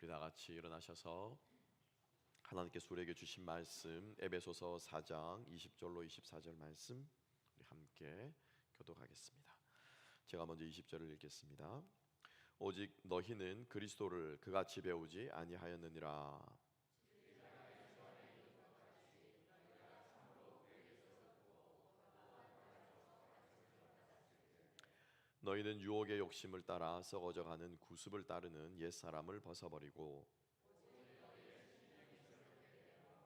우리 다 같이 일어나셔서 하나님께서 우리에게 주신 말씀 에베소서 4장 20절로 24절 말씀 우리 함께 교독하겠습니다. 제가 먼저 20절을 읽겠습니다. 오직 너희는 그리스도를 그같이 배우지 아니하였느니라. 너희는 유혹의 욕심을 따라 썩어져가는 구습을 따르는 옛사람을 벗어버리고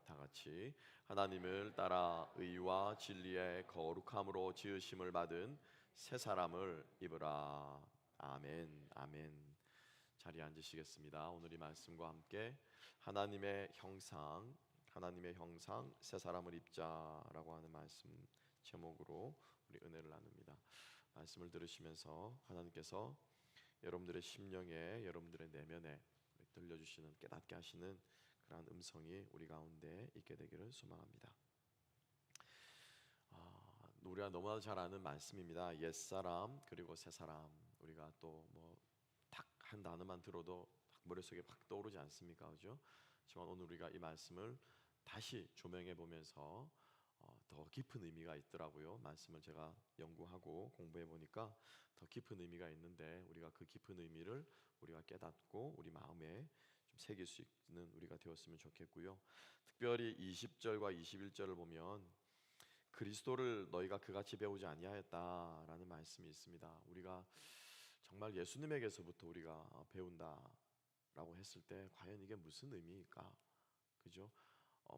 다 같이 하나님을 따라 의와 진리의 거룩함으로 지으심을 받은 새 사람을 입으라. 아멘. 아멘. 자리에 앉으시겠습니다. 오늘 이 말씀과 함께 하나님의 형상 새 사람을 입자라고 하는 말씀 제목으로 우리 은혜를 나눕니다. 말씀을 들으시면서 하나님께서 여러분들의 심령에, 여러분들의 내면에 들려주시는, 깨닫게 하시는 그러한 음성이 우리 가운데 있게 되기를 소망합니다. 우리가 너무나 잘 아는 말씀입니다. 옛사람 그리고 새사람. 우리가 또 뭐 딱 한 단어만 들어도 머릿속에 확 떠오르지 않습니까? 그죠? 하지만 오늘 우리가 이 말씀을 다시 조명해 보면서 더 깊은 의미가 있더라고요. 말씀을 제가 연구하고 공부해 보니까 더 깊은 의미가 있는데, 우리가 그 깊은 의미를 우리가 깨닫고 우리 마음에 좀 새길 수 있는 우리가 되었으면 좋겠고요. 특별히 20절과 21절을 보면 그리스도를 너희가 그같이 배우지 아니하였다라는 말씀이 있습니다. 우리가 정말 예수님에게서부터 우리가 배운다라고 했을 때 과연 이게 무슨 의미일까? 그죠?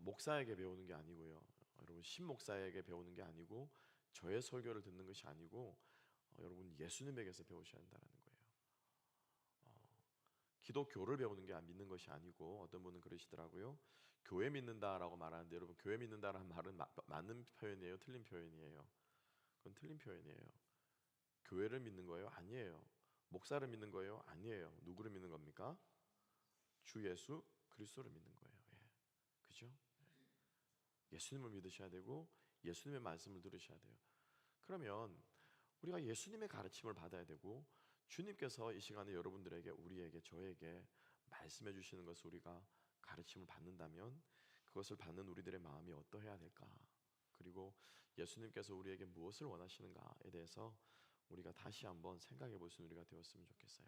목사에게 배우는 게 아니고요. 여러분 신목사에게 배우는 게 아니고 저의 설교를 듣는 것이 아니고 여러분 예수님에게서 배우셔야 한다는 거예요. 기독교를 배우는 게 믿는 것이 아니고, 어떤 분은 그러시더라고요. 교회 믿는다라고 말하는데, 여러분 교회 믿는다라는 말은 맞는 표현이에요? 틀린 표현이에요? 그건 틀린 표현이에요. 교회를 믿는 거예요? 아니에요. 목사를 믿는 거예요? 아니에요. 누구를 믿는 겁니까? 주 예수 그리스도를 믿는 거예요. 그죠? 예수님을 믿으셔야 되고 예수님의 말씀을 들으셔야 돼요. 그러면 우리가 예수님의 가르침을 받아야 되고, 주님께서 이 시간에 여러분들에게, 우리에게, 저에게 말씀해 주시는 것을 우리가 가르침을 받는다면 그것을 받는 우리들의 마음이 어떠해야 될까? 그리고 예수님께서 우리에게 무엇을 원하시는가에 대해서 우리가 다시 한번 생각해 볼 수 있는 우리가 되었으면 좋겠어요.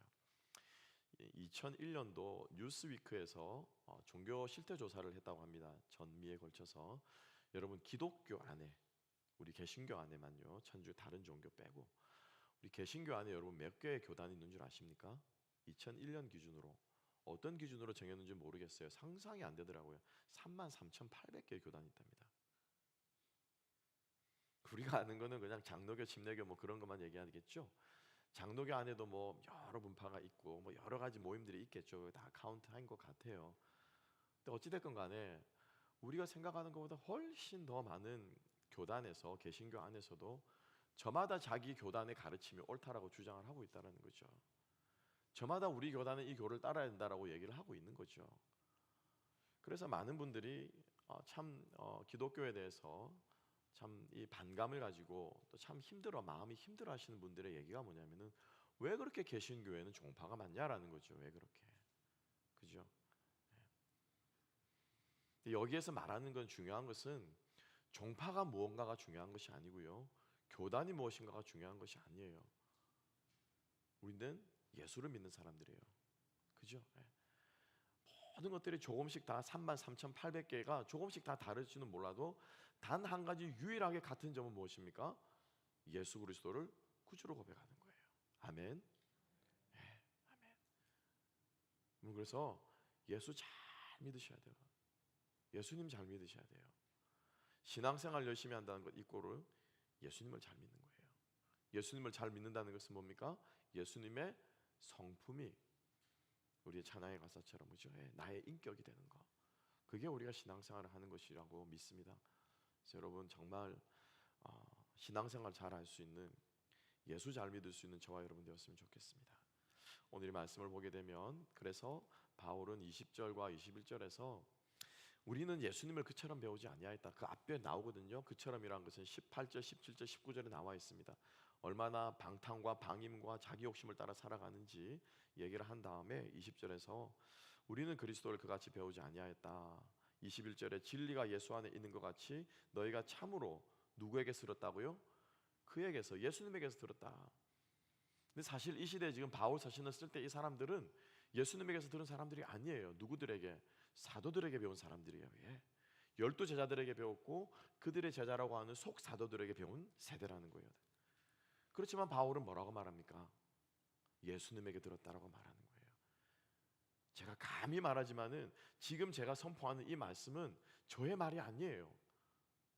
2001년도 뉴스위크에서 종교 실태 조사를 했다고 합니다. 전미에 걸쳐서. 여러분 기독교 안에, 우리 개신교 안에만요, 천주 다른 종교 빼고 우리 개신교 안에 여러분 몇 개의 교단이 있는 줄 아십니까? 2001년 기준으로, 어떤 기준으로 정했는지 모르겠어요. 상상이 안 되더라고요. 33,800개의 교단이 있답니다. 우리가 아는 거는 그냥 장로교, 침례교 뭐 그런 것만 얘기하겠죠. 장로교 안에도 뭐 여러 분파가 있고 뭐 여러 가지 모임들이 있겠죠. 다 카운트한 것 같아요. 근데 어찌됐건 간에 우리가 생각하는 것보다 훨씬 더 많은 교단에서, 개신교 안에서도 저마다 자기 교단의 가르침이 옳다라고 주장을 하고 있다는 거죠. 저마다 우리 교단은 이 교를 따라야 된다라고 얘기를 하고 있는 거죠. 그래서 많은 분들이 기독교에 대해서 참 이 반감을 가지고 또 참 마음이 힘들어 하시는 분들의 얘기가 뭐냐면은, 왜 그렇게 개신교회는 종파가 많냐라는 거죠. 왜 그렇게, 그죠? 여기에서 말하는 건, 중요한 것은 종파가 무언가가 중요한 것이 아니고요, 교단이 무엇인가가 중요한 것이 아니에요. 우리는 예수를 믿는 사람들이에요. 그죠? 모든 것들이 조금씩 다 33,800개가 조금씩 다 다를지는 몰라도 단 한 가지 유일하게 같은 점은 무엇입니까? 예수 그리스도를 구주로 고백하는 거예요. 아멘. 아멘. 그래서 예수 잘 믿으셔야 돼요. 예수님 잘 믿으셔야 돼요. 신앙생활 열심히 한다는 것 이꼬르 예수님을 잘 믿는 거예요. 예수님을 잘 믿는다는 것은 뭡니까? 예수님의 성품이 우리의 찬양의 가사처럼, 그죠? 나의 인격이 되는 거. 그게 우리가 신앙생활을 하는 것이라고 믿습니다. 그래서 여러분 정말 신앙생활 잘 할 수 있는, 예수 잘 믿을 수 있는 저와 여러분 되었으면 좋겠습니다. 오늘 이 말씀을 보게 되면, 그래서 바울은 20절과 21절에서 우리는 예수님을 그처럼 배우지 아니하였다, 그 앞에 나오거든요. 그처럼이라는 것은 18절, 17절, 19절에 나와 있습니다. 얼마나 방탕과 방임과 자기 욕심을 따라 살아가는지 얘기를 한 다음에 20절에서 우리는 그리스도를 그같이 배우지 아니하였다. 21절에 진리가 예수 안에 있는 것 같이 너희가 참으로 누구에게서 들었다고요? 그에게서, 예수님에게서 들었다. 근데 사실 이 시대에 지금 바울 서신을 쓸 때 이 사람들은 예수님에게서 들은 사람들이 아니에요. 누구들에게? 사도들에게 배운 사람들이에요. 예. 12 제자들에게 배웠고 그들의 제자라고 하는 속 사도들에게 배운 세대라는 거예요. 그렇지만 바울은 뭐라고 말합니까? 예수님에게 들었다라고 말하는 거예요. 제가 감히 말하지만은 지금 제가 선포하는 이 말씀은 저의 말이 아니에요.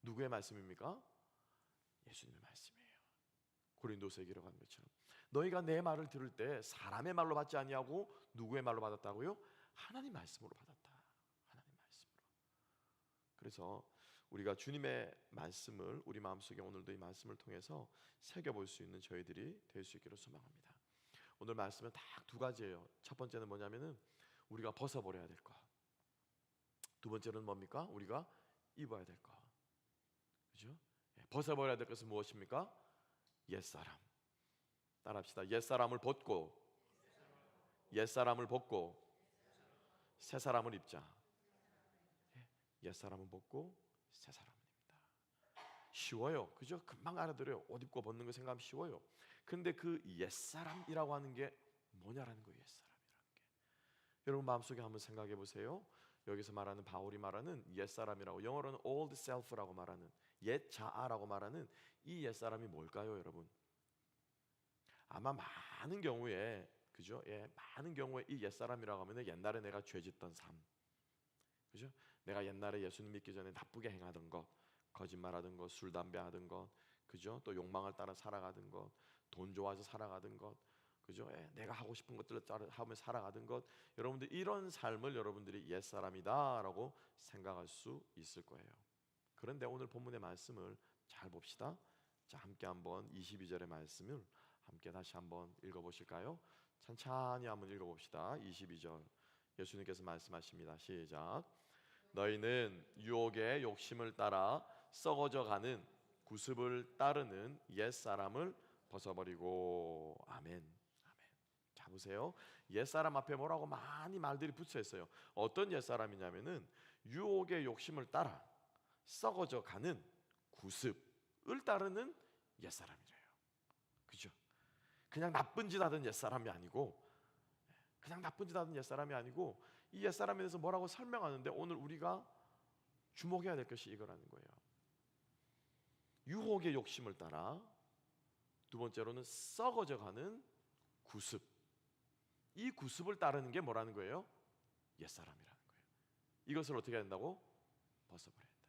누구의 말씀입니까? 예수님의 말씀이에요. 고린도서에 기록한 것처럼 너희가 내 말을 들을 때 사람의 말로 받지 아니하고 누구의 말로 받았다고요? 하나님 말씀으로 받았다. 하나님 말씀으로. 그래서 우리가 주님의 말씀을 우리 마음속에 오늘도 이 말씀을 통해서 새겨볼 수 있는 저희들이 될 수 있기를 소망합니다. 오늘 말씀은 딱 두 가지예요. 첫 번째는 뭐냐면은 우리가 벗어버려야 될 것. 두 번째는 뭡니까? 우리가 입어야 될 것. 그죠? 벗어버려야 될 것은 무엇입니까? 옛사람. 따라합시다. 옛사람을 벗고 옛사람을 벗고 새 사람을 입자. 옛사람은 벗고 새 사람을 입다. 쉬워요. 그죠? 금방 알아들어요. 옷 입고 벗는 거 생각하면 쉬워요. 근데 그 옛사람이라고 하는 게 뭐냐라는 거예요. 옛사람이라는 게. 여러분 마음속에 한번 생각해 보세요. 여기서 말하는 바울이 말하는 옛사람이라고, 영어로는 old self라고 말하는 옛 자아라고 말하는 이 옛사람이 뭘까요, 여러분? 아마 많은 경우에, 그죠? 예, 많은 경우에 이 옛사람이라고 하면 옛날에 내가 죄짓던 삶, 그죠? 내가 옛날에 예수님 믿기 전에 나쁘게 행하던 것, 거짓말하던 것, 술 담배 하던 것, 그죠? 또 욕망을 따라 살아가던 것, 돈 좋아서 살아가던 것, 그죠? 예, 내가 하고 싶은 것들을 하며 살아가던 것, 여러분들 이런 삶을 여러분들이 옛사람이다라고 생각할 수 있을 거예요. 그런데 오늘 본문의 말씀을 잘 봅시다. 자, 함께 한번 22절의 말씀을 함께 다시 한번 읽어보실까요? 천천히 한번 읽어봅시다. 22절 예수님께서 말씀하십니다. 시작. 너희는 유혹의 욕심을 따라 썩어져 가는 구습을 따르는 옛사람을 벗어버리고. 아멘. 아멘. 자 보세요. 옛사람 앞에 뭐라고 많이 말들이 붙여 있어요. 어떤 옛사람이냐면은 유혹의 욕심을 따라 썩어져 가는 구습을 따르는 옛사람이래요. 그죠? 그냥 나쁜 짓 하던 옛사람이 아니고, 그냥 나쁜 짓 하던 옛사람이 아니고 이 옛사람에 대해서 뭐라고 설명하는데 오늘 우리가 주목해야 될 것이 이거라는 거예요. 유혹의 욕심을 따라, 두 번째로는 썩어져 가는 구습. 이 구습을 따르는 게 뭐라는 거예요? 옛사람이라는 거예요. 이것을 어떻게 해야 된다고? 벗어버려야 된다.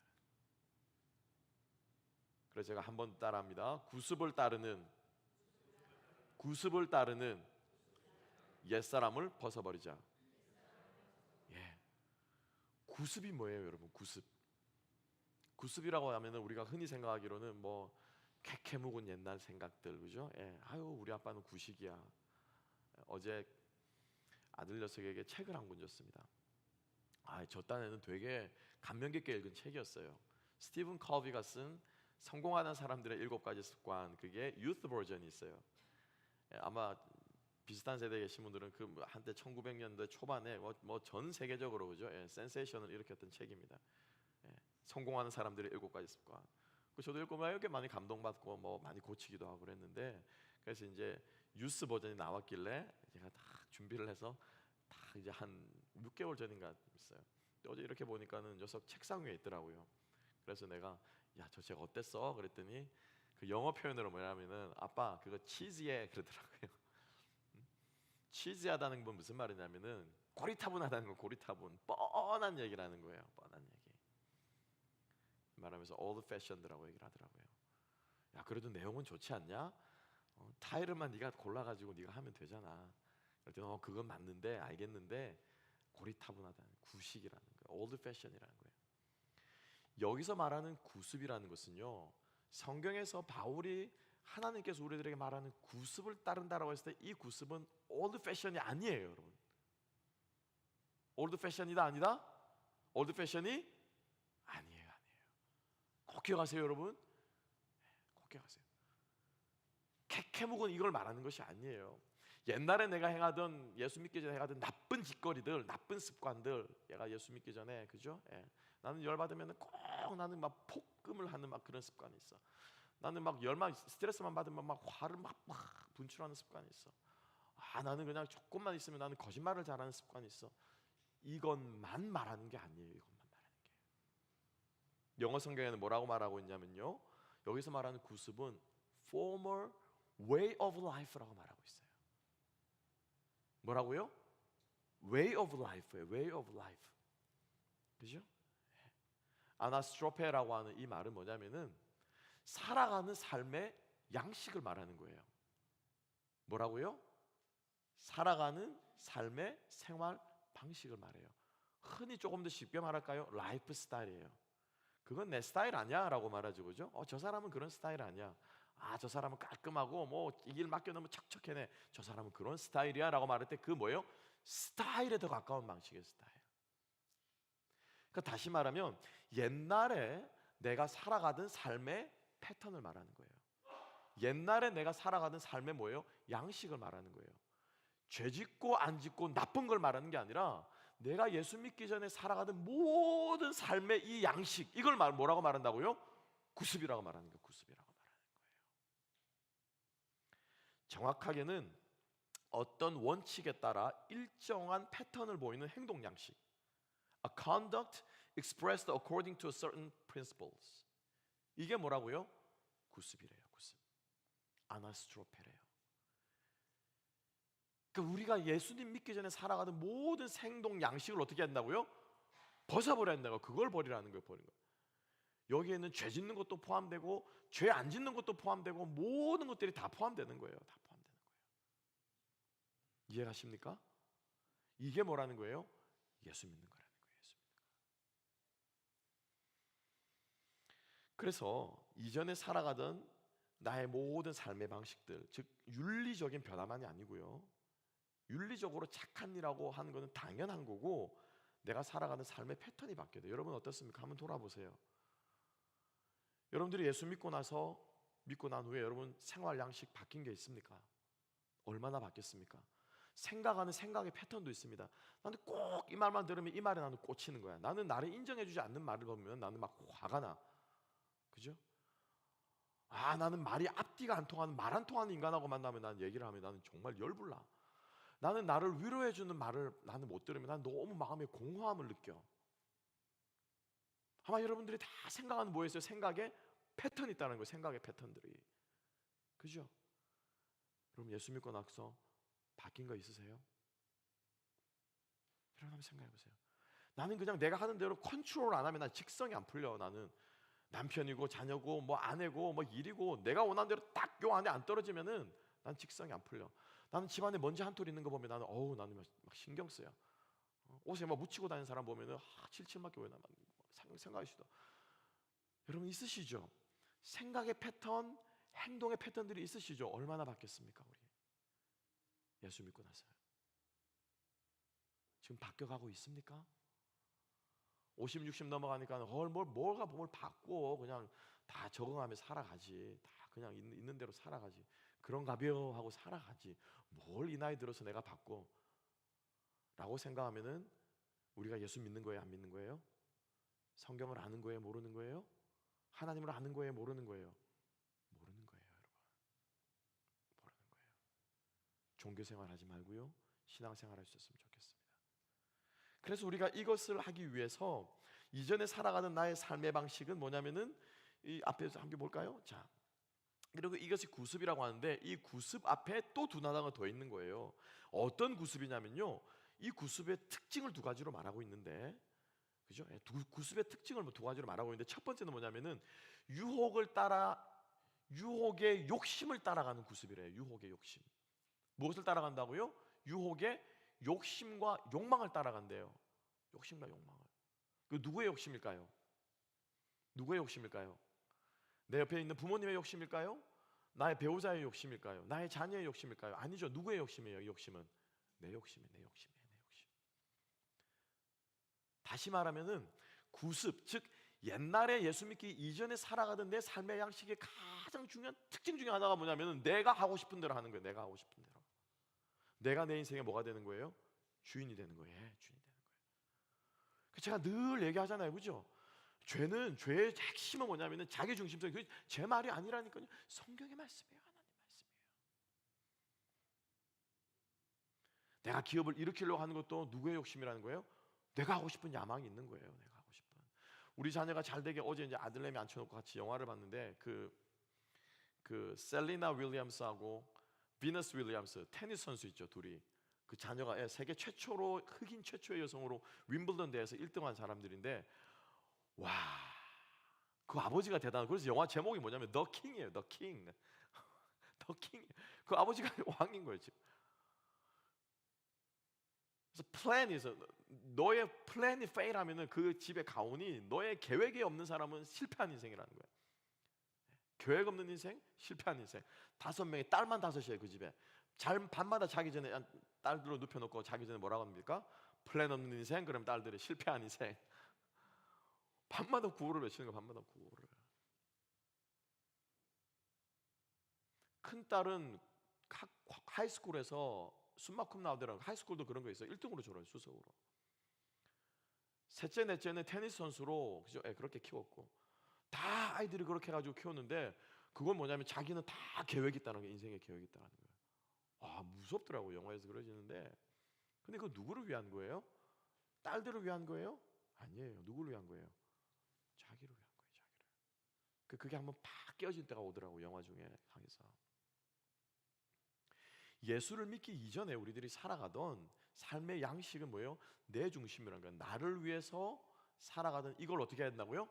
그래서 제가 한 번 따라합니다. 구습을 따르는 옛사람을 벗어버리자. 예. 구습이 뭐예요, 여러분? 구습이라고 하면은 우리가 흔히 생각하기로는 뭐 캐캐 묵은 옛날 생각들, 그죠? 예. 아유, 우리 아빠는 구식이야. 어제 아들 녀석에게 책을 한 권 줬습니다. 저 딴에는 되게 감명 깊게 읽은 책이었어요. 스티븐 커비가 쓴 성공하는 사람들의 7가지 습관, 그게 유스 버전이 있어요. 아마 비슷한 세대에 계신 분들은 그 한때 1900년대 초반에 뭐 전 세계적으로, 그죠? 센세이션을 일으켰던 책입니다. 성공하는 사람들의 7가지 습관. 저도 읽고 이렇게 많이 감동받고 뭐 많이 고치기도 하고 그랬는데, 그래서 이제 유스 버전이 나왔길래 제가 딱 준비를 해서 딱 이제 한 6개월 전인가 있어요. 어제 이렇게 보니까는 녀석 책상 위에 있더라고요. 그래서 내가 야, 저 책 어땠어? 그랬더니 그 영어 표현으로 뭐냐면은 아빠 그거 치즈해 그러더라고요. 치즈하다는 건 무슨 말이냐면은 고리타분하다는 건 고리타분, 뻔한 얘기라는 거예요. 뻔한 얘기. 말하면서 old fashioned라고 얘기를 하더라고요. 야, 그래도 내용은 좋지 않냐? 타이르만 네가 골라가지고 네가 하면 되잖아. 그랬더니 그건 맞는데 알겠는데 고리타분하다는, 구식이라는 거예요. old fashion이라는 거예요. 여기서 말하는 구습이라는 것은요, 성경에서 바울이 하나님께서 우리들에게 말하는 구습을 따른다라고 했을 때 이 구습은 old fashion이 아니에요, 여러분. old fashion이다 아니다? old fashion이 아니에요. 꼭 기억하세요, 여러분. 꼭 기억하세요. 캐캐묵은 이걸 말하는 것이 아니에요. 옛날에 내가 행하던, 예수 믿기 전에 행하던 나쁜 짓거리들, 나쁜 습관들, 얘가 예수 믿기 전에, 그죠? 예. 나는 열받으면 꼭 나는 막 폭금을 하는 막 그런 습관이 있어. 나는 막 열만, 스트레스만 받으면 막 화를 막 분출하는 습관이 있어. 나는 그냥 조금만 있으면 나는 거짓말을 잘하는 습관이 있어. 이것만 말하는 게 아니에요. 이것만 말하는 게. 영어 성경에는 뭐라고 말하고 있냐면요, 여기서 말하는 구습은 former way of life라고 말하고 있어요. 뭐라고요? way of life예요. way of life. 그죠? 아나스트로페라고 하는 이 말은 뭐냐면은 살아가는 삶의 양식을 말하는 거예요. 뭐라고요? 살아가는 삶의 생활 방식을 말해요. 흔히 조금 더 쉽게 말할까요? 라이프 스타일이에요. 그건 내 스타일 아니야 라고 말하죠. 그죠? 저 사람은 그런 스타일 아니야. 저 사람은 깔끔하고 뭐 이 일 맡겨놓으면 척척해내. 저 사람은 그런 스타일이야 라고 말할 때 그 뭐예요? 스타일에 더 가까운 방식의 스타일. 그러니까 다시 말하면 옛날에 내가 살아가던 삶의 패턴을 말하는 거예요. 옛날에 내가 살아가던 삶의 뭐예요? 양식을 말하는 거예요. 죄 짓고 안 짓고 나쁜 걸 말하는 게 아니라 내가 예수 믿기 전에 살아가던 모든 삶의 이 양식, 이걸 뭐라고 말한다고요? 구습이라고 말하는 거예요. 구습이라고 말하는 거예요. 정확하게는 어떤 원칙에 따라 일정한 패턴을 보이는 행동 양식, a conduct expressed according to certain principles. 이게 뭐라고요? 구습이래요. 구습. 아나스트로페래요. 그러니까 우리가 예수님 믿기 전에 살아가던 모든 행동 양식을 어떻게 한다고요? 벗어버려야 한다고. 그걸 버리라는 거예요. 버리는 거예요. 여기에는 죄 짓는 것도 포함되고 죄 안 짓는 것도 포함되고 모든 것들이 다 포함되는 거예요. 다 포함되는 거예요. 이해가십니까? 이게 뭐라는 거예요? 예수 믿는 거라는 거예요. 예수 믿는 거. 그래서 이전에 살아가던 나의 모든 삶의 방식들, 즉 윤리적인 변화만이 아니고요, 윤리적으로 착한 일하고 하는 것은 당연한 거고, 내가 살아가는 삶의 패턴이 바뀌어야 돼요. 여러분 어떻습니까? 한번 돌아보세요. 여러분들이 예수 믿고 난 후에 여러분 생활 양식 바뀐 게 있습니까? 얼마나 바뀌었습니까? 생각하는 생각의 패턴도 있습니다. 나는 꼭 이 말만 들으면 이 말에 나는 꽂히는 거야. 나는 나를 인정해주지 않는 말을 보면 나는 막 화가 나. 그죠? 나는 말이 앞뒤가 안 통하는, 말 안 통하는 인간하고 만나면 나는 얘기를 하면 나는 정말 열불나. 나는 나를 위로해주는 말을 나는 못 들으면 난 너무 마음에 공허함을 느껴. 아마 여러분들이 다 생각하는 뭐였어요? 생각에 패턴이 있다는 거예요. 생각의 패턴들이. 그죠? 여러분 예수 믿고 나서 바뀐 거 있으세요? 여러분 한번 생각해 보세요. 나는 그냥 내가 하는 대로 컨트롤 안 하면 난 직성이 안 풀려. 나는 남편이고 자녀고 뭐 아내고 뭐 일이고 내가 원하는 대로 딱 요 안에 안 떨어지면은 난 직성이 안 풀려. 나는 집안에 먼지 한 톨 있는 거 보면 나는 막 신경 쓰여. 옷에 막 묻히고 다니는 사람 보면은 칠칠맞게 왜 나만 생각이 싫어. 여러분 있으시죠? 생각의 패턴, 행동의 패턴들이 있으시죠? 얼마나 바뀌었습니까 우리? 예수 믿고 나서요. 지금 바뀌어가고 있습니까? 50, 60 넘어가니까 뭐가 뭘 바꿔. 그냥 다 적응하며 살아가지. 다 그냥 있는 대로 살아가지. 그런가벼 하고 살아가지. 뭘 이 나이 들어서 내가 바꿔 라고 생각하면은 우리가 예수 믿는 거예요? 안 믿는 거예요? 성경을 아는 거예요? 모르는 거예요? 하나님을 아는 거예요? 모르는 거예요? 모르는 거예요, 여러분. 모르는 거예요. 종교생활 하지 말고요, 신앙생활 할 수 있었으면 좋겠습니다. 그래서 우리가 이것을 하기 위해서 이전에 살아가는 나의 삶의 방식은 뭐냐면은 이 앞에서 함께 볼까요? 자, 그리고 이것이 구습이라고 하는데 이 구습 앞에 또 두 단어가 더 있는 거예요. 어떤 구습이냐면요, 이 구습의 특징을 두 가지로 말하고 있는데, 그죠? 구습의 특징을 두 가지로 말하고 있는데 첫 번째는 뭐냐면은 유혹의 욕심을 따라가는 구습이래요. 유혹의 욕심. 무엇을 따라간다고요? 유혹의 욕심과 욕망을 따라간대요. 욕심과 욕망을. 그 누구의 욕심일까요? 누구의 욕심일까요? 내 옆에 있는 부모님의 욕심일까요? 나의 배우자의 욕심일까요? 나의 자녀의 욕심일까요? 아니죠. 누구의 욕심이에요? 이 욕심은 내 욕심이에요. 내 욕심. 다시 말하면은 구습, 즉 옛날에 예수 믿기 이전에 살아가던 내 삶의 양식의 가장 중요한 특징 중에 하나가 뭐냐면은 내가 하고 싶은 대로 하는 거예요. 내가 하고 싶은 대로. 내가 내 인생에 뭐가 되는 거예요? 주인이 되는 거예요. 주인이 되는 거예요. 제가 늘 얘기하잖아요, 그죠? 죄의 핵심은 뭐냐면은 자기 중심성. 그 제 말이 아니라니까요. 성경의 말씀이에요. 하나님 말씀이에요. 내가 기업을 일으키려고 하는 것도 누구의 욕심이라는 거예요? 내가 하고 싶은 야망이 있는 거예요. 내가 하고 싶은. 우리 자녀가 잘 되게 어제 이제 아들내미 앉혀놓고 같이 영화를 봤는데 그 셀리나 윌리엄스하고 비너스 윌리엄스 테니스 선수 있죠, 둘이. 그 자녀가 세계 최초로 흑인 최초의 여성으로 윈블던 대회에서 1등한 사람들인데, 와, 그 아버지가 대단한. 그래서 영화 제목이 뭐냐면 The King이에요. The King. The King. 그 아버지가 왕인 거예요 지금. 그래서 플랜에서 너의 플랜이 페일하면은 그 집의 가훈이, 너의 계획이 없는 사람은 실패한 인생이라는 거예요. 계획 없는 인생, 실패한 인생. 5명의 딸만 5이에요 그 집에. 밤마다 자기 전에 딸들로 눕혀놓고 자기 전에 뭐라고 합니까? 플랜 없는 인생. 그럼 딸들이 실패한 인생. 밤마다 구호를 외치는 거. 밤마다 구호를. 큰 딸은 하이스쿨에서 숨막힘 나오더라고. 하이스쿨도 그런 거 있어요. 1등으로 졸아요, 수석으로. 셋째, 넷째는 테니스 선수로, 그죠? 그렇게 키웠고, 다 아이들이 그렇게 해가지고 키웠는데, 그건 뭐냐면 자기는 다 계획이 있다는 거예요. 인생에 계획이 있다는 거예요. 아, 무섭더라고 영화에서 그러지는데. 근데 그거 누구를 위한 거예요? 딸들을 위한 거예요? 아니에요. 누구를 위한 거예요? 자기를 위한 거예요. 자기를. 그게 한번 팍 깨어질 때가 오더라고 영화 중에 항에서. 예수를 믿기 이전에 우리들이 살아가던 삶의 양식은 뭐예요? 내 중심이라는 거예요. 나를 위해서 살아가던 이걸 어떻게 해야 된다고요?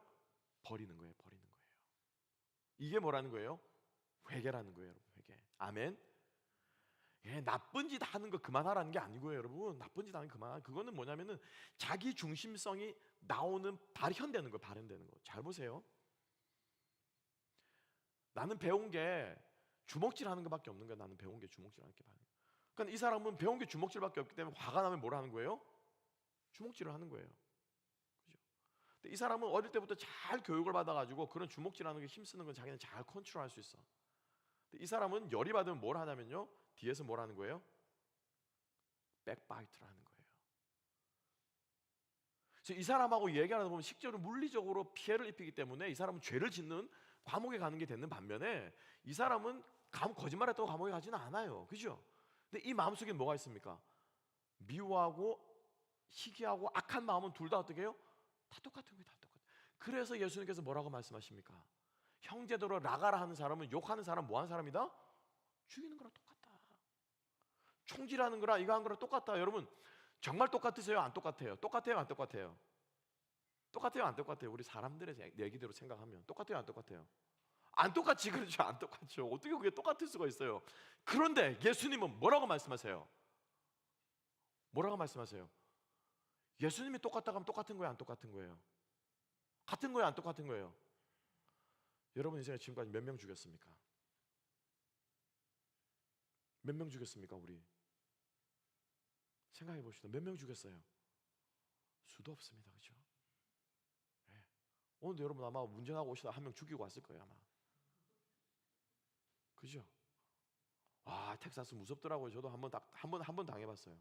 버리는 거예요. 버리는 거예요. 이게 뭐라는 거예요? 회개라는 거예요, 여러분. 회개. 아멘. 나쁜 짓 하는 거 그만하라는 게 아니고요, 여러분. 나쁜 짓 하는 거 그만. 그거는 뭐냐면은 자기 중심성이 나오는, 발현되는 거예요. 발현되는 거. 잘 보세요. 나는 배운 게 주먹질하는 것밖에 없는 거야. 나는 배운 게 주먹질하는 게. 그러니까 이 사람은 배운 게 주먹질밖에 없기 때문에 화가 나면 뭘 하는 거예요? 주먹질을 하는 거예요. 그죠? 근데 이 사람은 어릴 때부터 잘 교육을 받아가지고 그런 주먹질하는 게 힘쓰는 건 자기는 잘 컨트롤할 수 있어. 근데 이 사람은 열이 받으면 뭘 하냐면요, 뒤에서 뭘 하는 거예요? 백바이트를 하는 거예요. 그래서 이 사람하고 얘기하다 보면 실제로 물리적으로 피해를 입히기 때문에 이 사람은 죄를 짓는, 감옥에 가는 게 되는 반면에 이 사람은 거짓말했다고 감옥에 가지는 않아요. 그죠? 근데 이 마음속에 뭐가 있습니까? 미워하고 희귀하고 악한 마음은 둘 다 어떻게 해요? 다 똑같은 거예요. 다 똑같아요. 그래서 예수님께서 뭐라고 말씀하십니까? 형제더러 나가라 하는 사람은, 욕하는 사람 뭐 하는 사람이다? 죽이는 거랑 똑같다. 총질하는 거랑 이거 하는 거랑 똑같다. 여러분 정말 똑같으세요? 안 똑같아요? 똑같아요? 안 똑같아요? 똑같아요? 안 똑같아요? 우리 사람들의 얘기대로 생각하면 똑같아요? 안 똑같아요? 안 똑같지. 그렇죠? 안 똑같죠. 어떻게 그게 똑같을 수가 있어요? 그런데 예수님은 뭐라고 말씀하세요? 뭐라고 말씀하세요? 예수님이 똑같다고 하면 똑같은 거예요? 안 똑같은 거예요? 같은 거예요? 안 똑같은 거예요? 여러분 인생에 지금까지 몇 명 죽였습니까? 몇 명 죽였습니까? 우리 생각해 봅시다. 몇 명 죽였어요? 수도 없습니다. 그렇죠? 네. 오늘도 여러분 아마 운전하고 오시다 한 명 죽이고 왔을 거예요 아마. 그죠? 와, 텍사스 무섭더라고요. 저도 한 번 당해봤어요.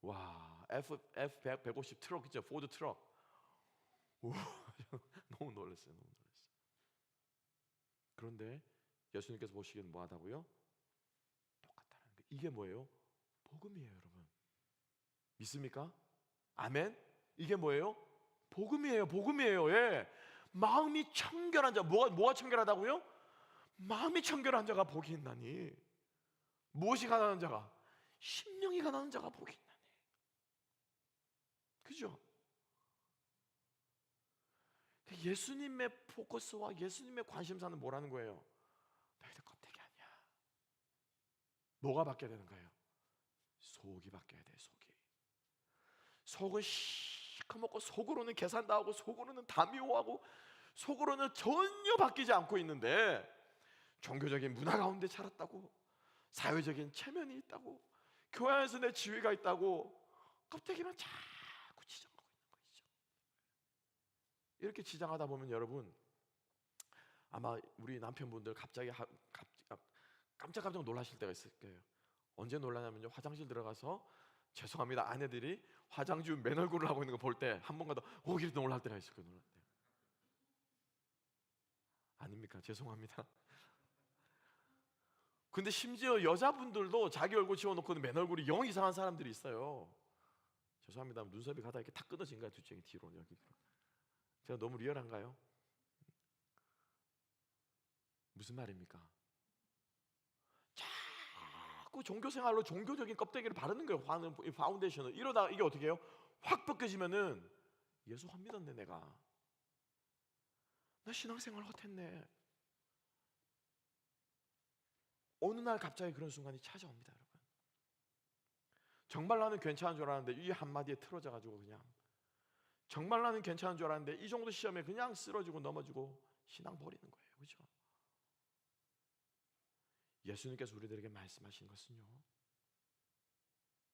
와, F150 트럭 있죠? 포드 트럭. 우와, 너무 놀랐어요. 너무 놀랐어요. 그런데 예수님께서 보시기엔 뭐하다고요? 똑같다는 거. 이게 뭐예요? 복음이에요, 여러분. 믿습니까? 아멘. 이게 뭐예요? 복음이에요. 복음이에요. 예. 마음이 청결한 자. 뭐가 청결하다고요? 마음이 청결한 자가 복이 있나니. 무엇이 가난한 자가? 심령이 가난한 자가 복이 있나니. 그죠? 예수님의 포커스와 예수님의 관심사는 뭐라는 거예요? 너희들 껍데기 아니야. 뭐가 바뀌어야 되는 거예요? 속이 바뀌어야 돼. 속은 시커멓고 속으로는 계산도 하고 속으로는 다 미워하고 속으로는 전혀 바뀌지 않고 있는데, 종교적인 문화 가운데 자랐다고, 사회적인 체면이 있다고, 교회 안에서 내 지위가 있다고 껍데기만 자꾸 지정하고 있는 거죠. 이렇게 지정하다 보면 여러분 아마 우리 남편분들 갑자기 깜짝깜짝 놀라실 때가 있을 거예요. 언제 놀라냐면요, 화장실 들어가서 죄송합니다 아내들이 화장 맨 얼굴을 하고 있는 거 볼 때 한 번가더 오기를 놀랄 때가 있을 거예요. 놀랄 때. 아닙니까? 죄송합니다. 근데 심지어 여자분들도 자기 얼굴 지워놓고 맨 얼굴이 영 이상한 사람들이 있어요. 죄송합니다. 눈썹이 가다 이렇게 탁 끊어진 거야. 두 쪽이 뒤로 여기. 제가 너무 리얼한가요? 무슨 말입니까? 자꾸 종교생활로 종교적인 껍데기를 바르는 거예요. 파운데이션을. 이러다가 이게 어떻게 해요? 확 벗겨지면은 예수 안 믿었네 내가. 나 신앙생활 헛했네. 어느 날 갑자기 그런 순간이 찾아옵니다, 여러분. 정말 나는 괜찮은 줄 알았는데 이 한마디에 틀어져가지고 그냥 정말 나는 괜찮은 줄 알았는데 이 정도 시험에 그냥 쓰러지고 넘어지고 신앙 버리는 거예요. 그렇죠? 예수님께서 우리들에게 말씀하신 것은요,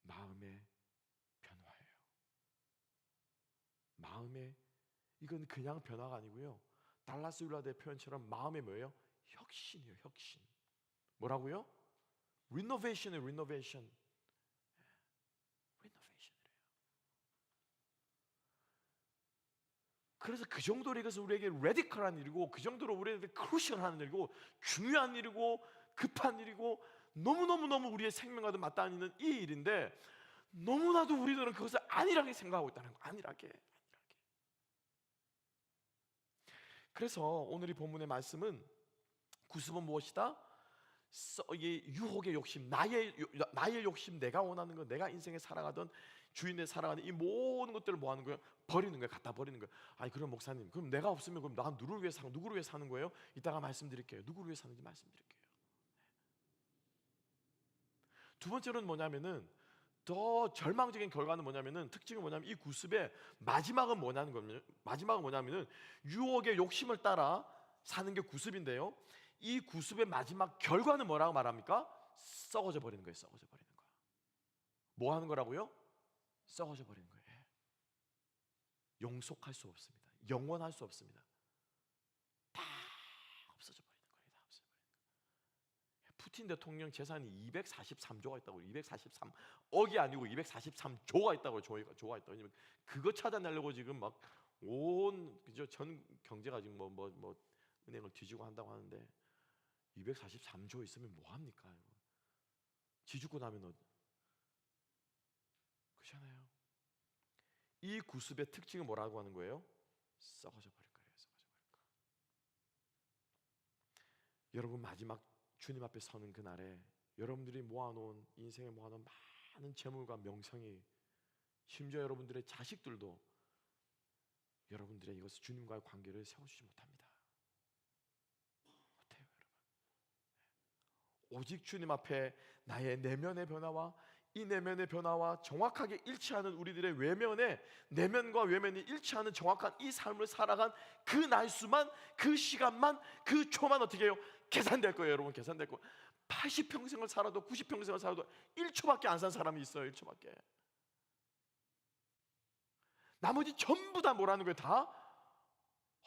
마음의 변화예요. 마음의, 이건 그냥 변화가 아니고요, 달라스 윌라드의 표현처럼 마음의 뭐예요? 혁신이에요. 혁신. 뭐라고요? 리노베이션이에요. 리노베이션. 리노베이션이래요. 그래서 그 정도로 이것은 우리에게 레디컬한 일이고, 그 정도로 우리에게 크루셜한 일이고, 중요한 일이고, 급한 일이고, 너무너무너무 우리의 생명과도 맞닿는 이 일인데 너무나도 우리들은 그것을 안일하게 생각하고 있다는 거예요. 안일하게. 그래서 오늘 이 본문의 말씀은 구습은 무엇이다? 이 유혹의 욕심, 나의 욕심, 내가 원하는 것, 내가 인생에 살아가던 주인의 살아가는 이 모든 것들을 뭐 하는 거예요? 버리는 거예요. 갖다 버리는 거예요. 아니 그럼 목사님, 그럼 내가 없으면 그럼 나 누구를 위해 사는 거예요? 이따가 말씀드릴게요. 누구를 위해 사는지 말씀드릴게요. 두 번째로는 뭐냐면은, 더 절망적인 결과는 뭐냐면은, 특징은 뭐냐면 이 구습의 마지막은 뭐냐는 거면, 마지막은 뭐냐면은 유혹의 욕심을 따라 사는 게 구습인데요, 이 구습의 마지막 결과는 뭐라고 말합니까? 썩어져 버리는 거예요. 썩어져 버리는 거야. 뭐 하는 거라고요? 썩어져 버리는 거예요. 영속할 수 없습니다. 영원할 수 없습니다. 다 없어져 버리는 거예요. 다 없어져 버리는 거예요. 푸틴 대통령 재산이 243조가 있다고. 243억이 아니고 243조가 있다고. 조가 있다고. 왜냐면 그거 찾아내려고 지금 막 온 그죠, 전 경제가 지금 뭐 은행을 뒤지고 한다고 하는데 243조 있으면 뭐 합니까? 지 죽고 나면 그렇잖아요. 이 구습의 특징은 뭐라고 하는 거예요? 썩어져 버릴 거예요. 썩어져 버릴 거. 여러분 마지막 주님 앞에 서는 그날에 여러분들이 모아놓은, 인생에 모아놓은 많은 재물과 명성이, 심지어 여러분들의 자식들도 여러분들의 이것을 주님과의 관계를 세워주지 못합니다. 못해요, 여러분. 오직 주님 앞에 나의 내면의 변화와 이 내면의 변화와 정확하게 일치하는, 우리들의 외면의, 내면과 외면이 일치하는 정확한 이 삶을 살아간 그 날수만, 그 시간만, 그 초만 어떻게 해요? 계산될 거예요. 여러분 계산될 거예요. 80평생을 살아도 90평생을 살아도 1초밖에 안 산 사람이 있어요. 1초밖에. 나머지 전부 다 뭐라는 거예요? 다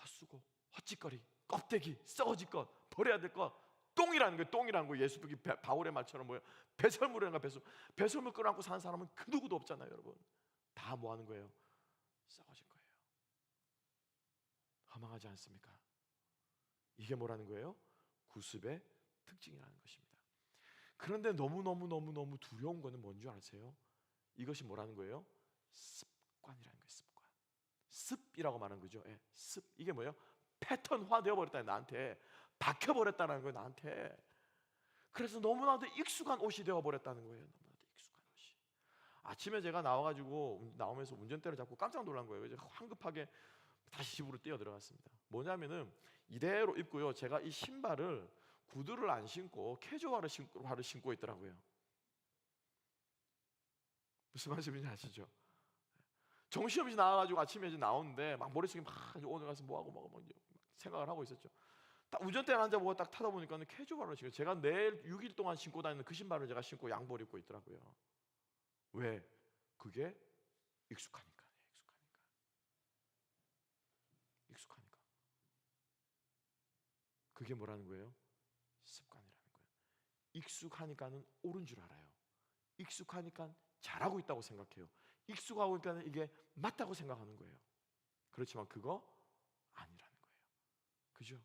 헛수고, 헛짓거리, 껍데기, 썩어질 것, 버려야 될 것, 똥이라는 거예요. 똥이라는 거. 예수 바울의 말처럼 뭐예요? 배설물이라는 거. 배설물 끌어안고 사는 사람은 그 누구도 없잖아요, 여러분. 다 뭐 하는 거예요? 썩어질 거예요. 허망하지 않습니까? 이게 뭐라는 거예요? 구습의 특징이라는 것입니다. 그런데 너무 두려운 거는 뭔지 아세요? 이것이 뭐라는 거예요? 습관이라는 거예요. 습관. 습이라고 말하는 거죠. 예, 습. 이게 뭐예요? 패턴화 되어버렸다. 나한테 박혀버렸다는 거예요. 나한테. 그래서 너무나도 익숙한 옷이 되어버렸다는 거예요. 너무나도 익숙한 옷이. 아침에 제가 나오면서 운전대를 잡고 깜짝 놀란 거예요. 그래서 황급하게 다시 집으로 뛰어 들어갔습니다. 뭐냐면은 이대로 입고요, 제가 이 신발을, 구두를 안 신고 캐주얼화를 신고 있더라고요. 무슨 말씀인지 아시죠? 정신없이 나와가지고 아침에 이제 나오는데 막 머릿속에 막 오늘 가서 뭐하고 생각을 하고 있었죠. 딱 운전대에 앉아보고 딱 타다 보니까 캐주얼을 신고, 제가 내일 6일 동안 신고 다니는 그 신발을 제가 신고 양복을 입고 있더라고요. 왜? 그게 익숙하니까. 익숙하니까. 그게 뭐라는 거예요? 습관이라는 거예요. 익숙하니까는 옳은 줄 알아요. 익숙하니까 잘하고 있다고 생각해요. 익숙하고 있으니까 이게 맞다고 생각하는 거예요. 그렇지만 그거 아니라는 거예요. 그죠?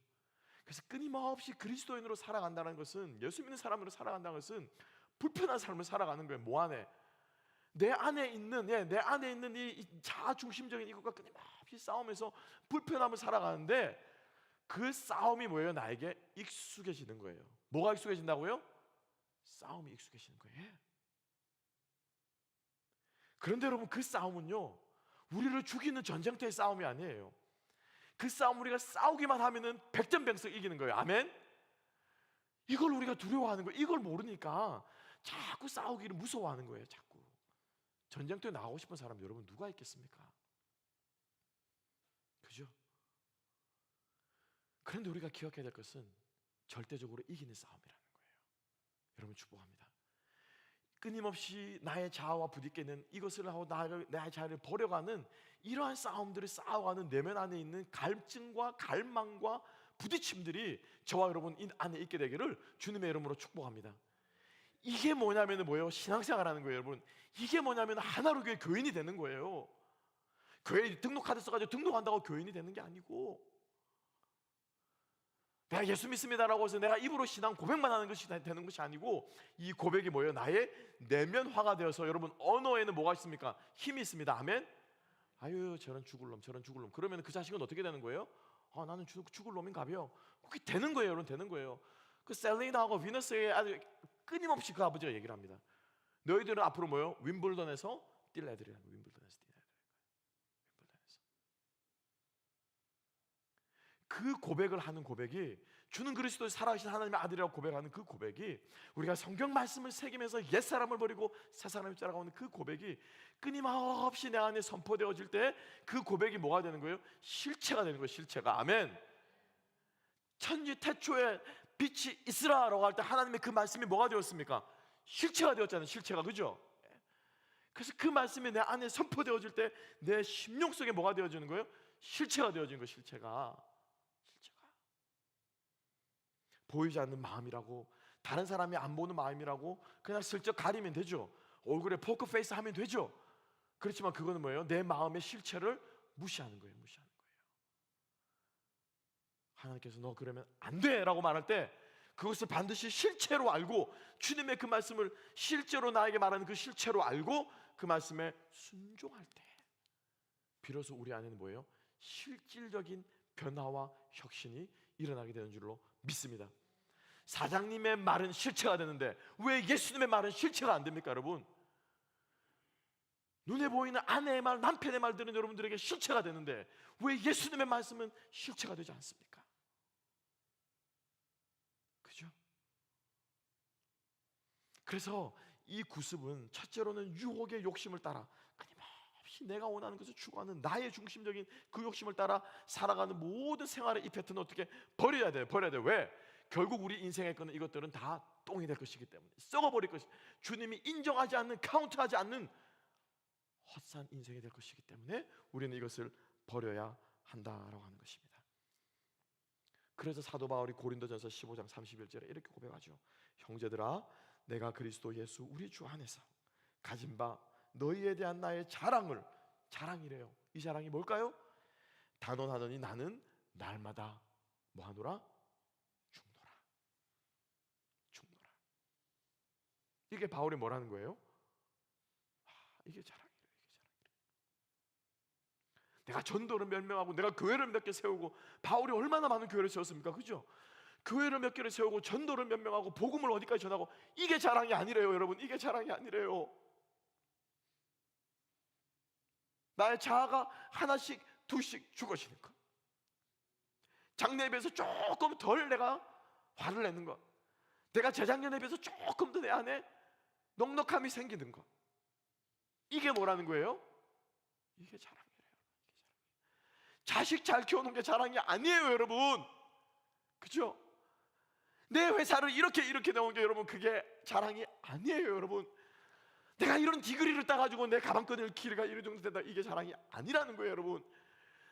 그래서 끊임없이 그리스도인으로 살아간다는 것은, 예수 믿는 사람으로 살아간다는 것은 불편한 삶을 살아가는 거예요. 뭐 안에? 내 안에 있는 이 자아 중심적인 이것과 끊임없이 싸우면서 불편함을 살아가는데, 그 싸움이 뭐예요? 나에게 익숙해지는 거예요. 뭐가 익숙해진다고요? 싸움이 익숙해지는 거예요. 그런데 여러분, 그 싸움은요, 우리를 죽이는 전쟁터의 싸움이 아니에요. 그 싸움 우리가 싸우기만 하면은 백전백승 이기는 거예요. 아멘? 이걸 우리가 두려워하는 거예요. 이걸 모르니까 자꾸 싸우기를 무서워하는 거예요. 자꾸. 전쟁터에 나가고 싶은 사람 여러분 누가 있겠습니까? 그죠? 그런데 우리가 기억해야 될 것은 절대적으로 이기는 싸움이라는 거예요. 여러분 축복합니다. 끊임없이 나의 자아와 부딪히는 이것을 하고 나의 자아를 버려가는 이러한 싸움들을 싸워가는 내면 안에 있는 갈증과 갈망과 부딪힘들이 저와 여러분 안에 있게 되기를 주님의 이름으로 축복합니다. 이게 뭐냐면 뭐예요? 신앙생활하는 거예요, 여러분. 이게 뭐냐면 하나로 교회 교인이 되는 거예요. 교회 등록카드 써가지고 등록한다고 교인이 되는 게 아니고, 내가 예수 믿습니다라고 해서 내가 입으로 신앙 고백만 하는 것이 되는 것이 아니고, 이 고백이 뭐예요? 나의 내면화가 되어서, 여러분 언어에는 뭐가 있습니까? 힘이 있습니다. 아멘? 아유 저런 죽을 놈 저런 죽을 놈. 그러면 그 자식은 어떻게 되는 거예요? 아 나는 죽을 놈인가벼. 그게 되는 거예요, 여러분. 되는 거예요. 그 셀리나하고 비너스의 아주 끊임없이 그 아버지가 얘기를 합니다. 너희들은 앞으로 뭐예요? 윈블던에서 뛸 애들이라는 거예요. 윈블던에서 뛸 애들. 윈블던에서. 그 고백을 하는 고백이, 주는 그리스도의 살아계신 하나님의 아들이라고 고백하는 그 고백이, 우리가 성경 말씀을 새기면서 옛사람을 버리고 새사람을 따라가는 그 고백이 끊임없이 내 안에 선포되어질 때 그 고백이 뭐가 되는 거예요? 실체가 되는 거예요. 실체가. 아멘. 천지 태초에 빛이 있으라라고 할 때 하나님의 그 말씀이 뭐가 되었습니까? 실체가 되었잖아요. 실체가. 그죠? 그래서 그 말씀이 내 안에 선포되어질 때 내 심령 속에 뭐가 되어지는 거예요? 실체가 되어지는 거예요. 실체가. 보이지 않는 마음이라고, 다른 사람이 안 보는 마음이라고 그냥 슬쩍 가리면 되죠. 얼굴에 포커페이스 하면 되죠. 그렇지만 그거는 뭐예요? 내 마음의 실체를 무시하는 거예요. 무시하는 거예요. 하나님께서 너 그러면 안 돼 라고 말할 때 그것을 반드시 실체로 알고, 주님의 그 말씀을 실제로 나에게 말하는 그 실체로 알고 그 말씀에 순종할 때 비로소 우리 안에는 뭐예요? 실질적인 변화와 혁신이 일어나게 되는 줄로 믿습니다. 사장님의 말은 실체가 되는데 왜 예수님의 말은 실체가 안 됩니까, 여러분? 눈에 보이는 아내의 말, 남편의 말들은 여러분들에게 실체가 되는데 왜 예수님의 말씀은 실체가 되지 않습니까? 그죠? 그래서 이 구습은 첫째로는 유혹의 욕심을 따라 끊임없이 내가 원하는 것을 추구하는 나의 중심적인 그 욕심을 따라 살아가는 모든 생활의 이 패턴을 어떻게 버려야 돼요. 버려야 돼요. 왜? 결국 우리 인생에 거는 이것들은 다 똥이 될 것이기 때문에, 썩어버릴 것이, 주님이 인정하지 않는, 카운트하지 않는 헛산 인생이 될 것이기 때문에 우리는 이것을 버려야 한다라고 하는 것입니다. 그래서 사도 바울이 고린도전서 15장 31절에 이렇게 고백하죠. 형제들아, 내가 그리스도 예수 우리 주 안에서 가진 바 너희에 대한 나의 자랑을, 자랑이래요. 이 자랑이 뭘까요? 단언하더니 나는 날마다 뭐하노라? 죽노라. 죽노라. 이게 바울이 뭐라는 거예요? 이게 자랑이래요. 내가 전도를 몇 명하고 내가 교회를 몇 개 세우고, 바울이 얼마나 많은 교회를 세웠습니까? 그죠? 교회를 몇 개를 세우고 전도를 몇 명하고 복음을 어디까지 전하고, 이게 자랑이 아니래요. 여러분, 이게 자랑이 아니래요. 나의 자아가 하나씩 둘씩 죽어지는 것, 작년에 비해서 조금 덜 내가 화를 내는 것, 내가 재작년에 비해서 조금 더 내 안에 넉넉함이 생기는 것, 이게 뭐라는 거예요? 이게 자랑이래요. 자식 잘 키워놓은 게 자랑이 아니에요, 여러분. 그죠? 내 회사를 이렇게 넣은 게 여러분 그게 자랑이 아니에요, 여러분. 내가 이런 디그리를 따가지고 내 가방끈을 길이가 이런 정도 된다, 이게 자랑이 아니라는 거예요, 여러분.